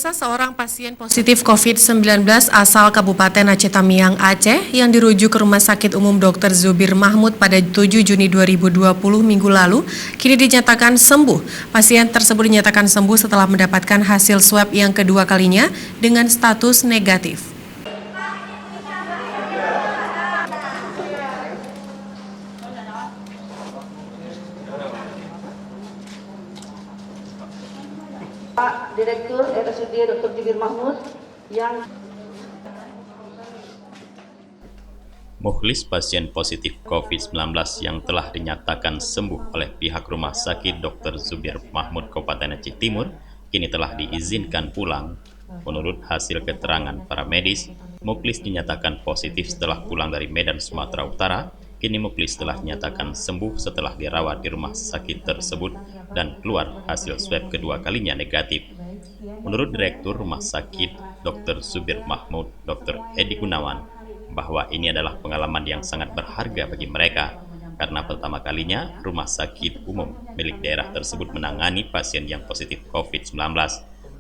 Pemirsa, seorang pasien positif COVID-19 asal Kabupaten Aceh Tamiang, Aceh yang dirujuk ke Rumah Sakit Umum Dr. Zubir Mahmud pada 7 Juni 2020 minggu lalu, kini dinyatakan sembuh. Pasien tersebut dinyatakan sembuh setelah mendapatkan hasil swab yang kedua kalinya dengan status negatif. Pak Direktur RSUD Dr. Zubir Mahmud yang Mukhlis pasien positif COVID-19 yang telah dinyatakan sembuh oleh pihak Rumah Sakit Dr. Zubir Mahmud Kabupaten Aceh Timur kini telah diizinkan pulang. Menurut hasil keterangan para medis, Mukhlis dinyatakan positif setelah pulang dari Medan, Sumatera Utara. Kini Mukhlis telah dinyatakan sembuh setelah dirawat di rumah sakit tersebut dan keluar hasil swab kedua kalinya negatif. Menurut Direktur Rumah Sakit Dr. Zubir Mahmud, Dr. Edi Gunawan, bahwa ini adalah pengalaman yang sangat berharga bagi mereka karena pertama kalinya rumah sakit umum milik daerah tersebut menangani pasien yang positif COVID-19.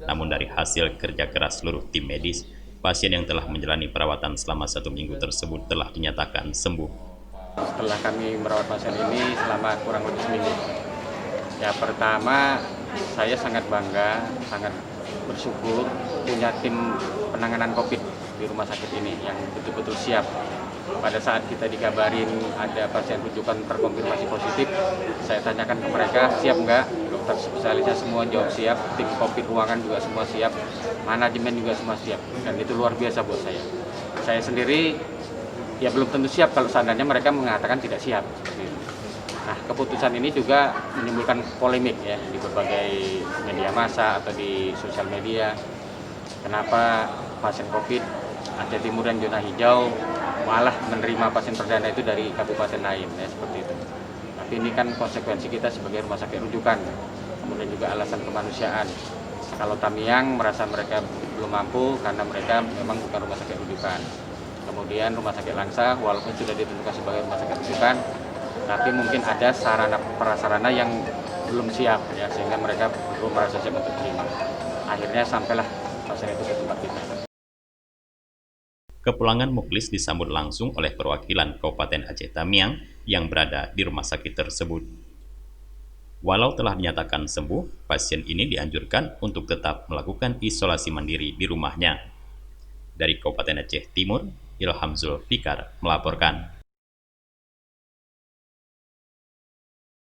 Namun dari hasil kerja keras seluruh tim medis, pasien yang telah menjalani perawatan selama 1 minggu tersebut telah dinyatakan sembuh. Setelah kami merawat pasien ini selama kurang lebih seminggu, ya pertama saya sangat bangga, sangat bersyukur punya tim penanganan COVID di rumah sakit ini yang betul-betul siap. Pada saat kita dikabarin ada pasien rujukan terkonfirmasi positif, saya tanyakan ke mereka, siap nggak? Dokter spesialisnya semua jawab siap, tim COVID ruangan juga semua siap, manajemen juga semua siap, dan itu luar biasa buat saya. Saya sendiri ya belum tentu siap kalau seandainya mereka mengatakan tidak siap. Nah, keputusan ini juga menimbulkan polemik ya di berbagai media massa atau di sosial media. Kenapa pasien COVID Aceh Timur yang zona hijau malah menerima pasien perdana itu dari kabupaten lain ya, seperti itu. Tapi ini kan konsekuensi kita sebagai rumah sakit rujukan, kemudian juga alasan kemanusiaan. Kalau Tamiang merasa mereka belum mampu karena mereka memang bukan rumah sakit rujukan. Kemudian Rumah Sakit Langsa, walaupun sudah ditentukan sebagai rumah sakit rujukan, tapi mungkin ada sarana prasarana yang belum siap, ya, sehingga mereka belum merasa siap untuk terima. Akhirnya sampailah pasien itu ke tempat kita. Kepulangan Mukhlis disambut langsung oleh perwakilan Kabupaten Aceh Tamiang yang berada di rumah sakit tersebut. Walau telah dinyatakan sembuh, pasien ini dianjurkan untuk tetap melakukan isolasi mandiri di rumahnya. Dari Kabupaten Aceh Timur, Ilham Zulfikar melaporkan.